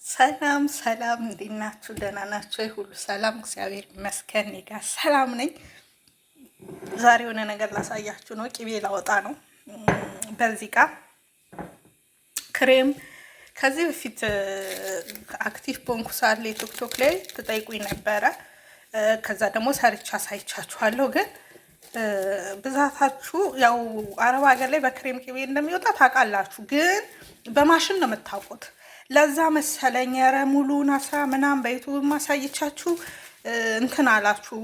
ሰላም ሰላም፣ እንዴት ናችሁ? ደህና ናችሁ? ሁሉ ሰላም፣ እግዚአብሔር ይመስገን። እኔ ጋር ሰላም ነኝ። ዛሬ የሆነ ነገር ላሳያችሁ ነው። ቅቤ ላወጣ ነው። በዚህ ጋር ክሬም ከዚህ በፊት አክቲቭ ቦንኩ ሳለ ቲክቶክ ላይ ትጠይቁኝ ነበረ። ከዛ ደግሞ ሰርቻ አሳይቻችኋለሁ። ግን ብዛታችሁ ያው አረብ ሀገር ላይ በክሬም ቅቤ እንደሚወጣ ታውቃላችሁ። ግን በማሽን ነው የምታውቁት። ለዛ መሰለኝ ኧረ ሙሉን አስራ ምናምን በዩቱብ ማሳየቻችሁ እንትን አላችሁ።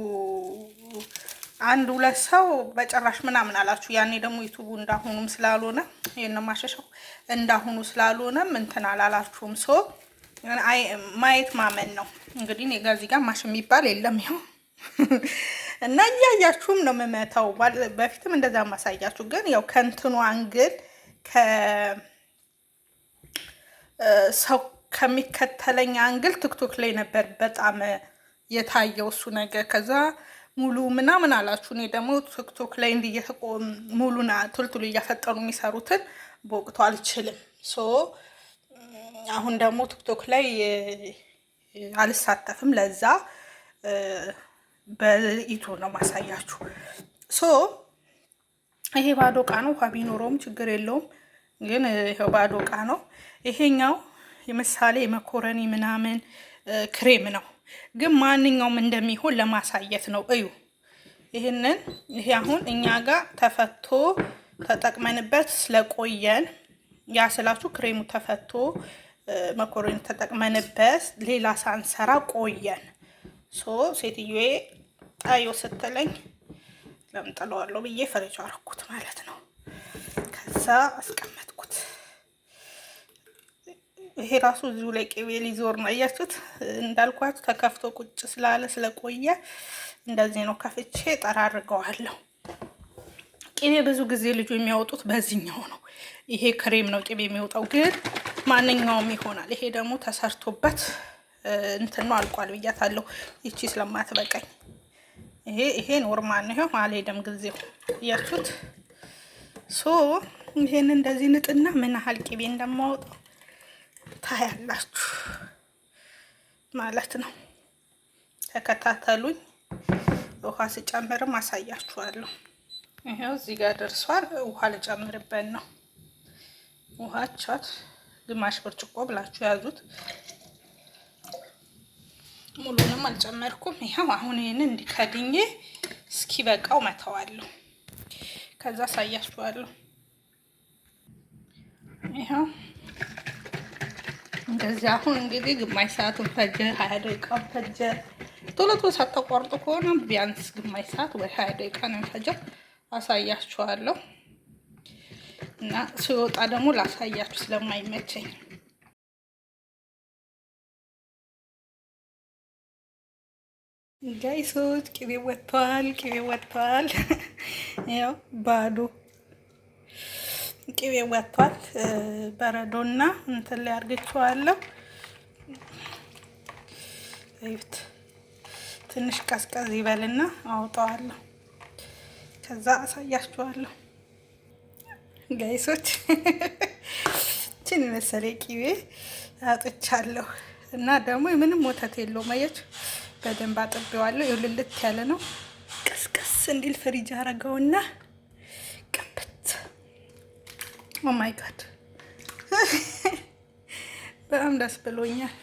አንድ ሁለት ሰው በጭራሽ ምናምን አላችሁ። ያኔ ደግሞ ዩቱቡ እንዳሁኑም ስላልሆነ ይሄን ማሸሻው እንዳሁኑ ስላልሆነም እንትን አላላችሁም። ሶ ማየት ማመን ነው እንግዲህ። እኔ ጋር እዚህ ጋር ማሽን የሚባል የለም። ይኸው እና እያያችሁም ነው የምመታው። በፊትም እንደዛ ማሳያችሁ። ግን ያው ከእንትኑ አንግል ሰው ከሚከተለኝ አንግል ቲክቶክ ላይ ነበር በጣም የታየው እሱ ነገር። ከዛ ሙሉ ምናምን አላችሁ። እኔ ደግሞ ቲክቶክ ላይ ሙሉና ቶልቶሎ እያፈጠኑ የሚሰሩትን በወቅቱ አልችልም። ሶ አሁን ደግሞ ቲክቶክ ላይ አልሳተፍም። ለዛ በኢቱ ነው ማሳያችሁ። ሶ ይሄ ባዶ እቃ ነው። ውሃ ቢኖረውም ችግር የለውም። ግን ይሄው ባዶ እቃ ነው። ይሄኛው የምሳሌ መኮረኒ ምናምን ክሬም ነው። ግን ማንኛውም እንደሚሆን ለማሳየት ነው። እዩ ይሄ አሁን እኛ ጋር ተፈቶ ተጠቅመንበት ስለቆየን ያ ስላችሁ ክሬሙ ተፈቶ መኮረኒ ተጠቅመንበት ሌላ ሳንሰራ ቆየን። ሶ ሴትዮዬ ጣዮ ስትለኝ ለምን ጥለዋለሁ ብዬ ፍሬጅ አደረኩት ማለት ነው። ከዛ አስቀመጥኩት። ይሄ ራሱ እዚሁ ላይ ቅቤ ሊዞር ነው። አያችሁት? እንዳልኳችሁ ተከፍቶ ቁጭ ስላለ ስለቆየ እንደዚህ ነው። ከፍቼ ጠራርገዋለሁ። ቅቤ ብዙ ጊዜ ልጁ የሚያወጡት በዚህኛው ነው። ይሄ ክሬም ነው ቅቤ የሚወጣው፣ ግን ማንኛውም ይሆናል። ይሄ ደግሞ ተሰርቶበት እንትን ነው አልቋል ብያታለሁ። ይቺ ስለማትበቃኝ ይሄ ኖርማል ነው። ይሄው አልሄደም ጊዜው። አያችሁት? ሶ ይሄን እንደዚህ ንጥና ምን ያህል ቅቤ እንደማወጣው ታያላችሁ ማለት ነው። ተከታተሉኝ። ውሃ ስጨምርም አሳያችኋለሁ። ይሄው እዚህ ጋር ደርሷል። ውሃ ልጨምርበት ነው። ውሃ ቻት ግማሽ ብርጭቆ ብላችሁ ያዙት። ሙሉንም አልጨመርኩም። ይሄው አሁን ይሄንን እንዲከድኜ እስኪበቃው መተዋለሁ። ከዛ አሳያችኋለሁ። ይሄው እንደዚህ አሁን እንግዲህ ግማሽ ሰዓቱን ፈጀ፣ 20 ደቂቃ ፈጀ። ቶሎ ሳታቋርጡ ከሆነ ቢያንስ ግማሽ ሰዓት ወይ 20 ደቂቃ ነው የሚፈጀው። አሳያችኋለሁ እና ሲወጣ ደግሞ ላሳያችሁ ስለማይመቸኝ ጋይሶች። ቅቤ ወጥቷል። ያው ባዶ ቅቤ ወጥቷል። በረዶና እንትን ላይ አድርጌዋለሁ። እዩት። ትንሽ ቀዝቀዝ ይበልና አውጣዋለሁ። ከዛ አሳያችኋለሁ ጋይሶች። እቺን መሰለ ቅቤ አጥቻለሁ እና ደግሞ ምንም ወተት የለውም። አያችሁ? በደንብ አጥቤዋለሁ። ይልልት ያለ ነው። ቀዝቀዝ እንዲል ፍሪጅ አረገውና ኦ ማይ ጋድ በጣም ደስ ብሎኛል።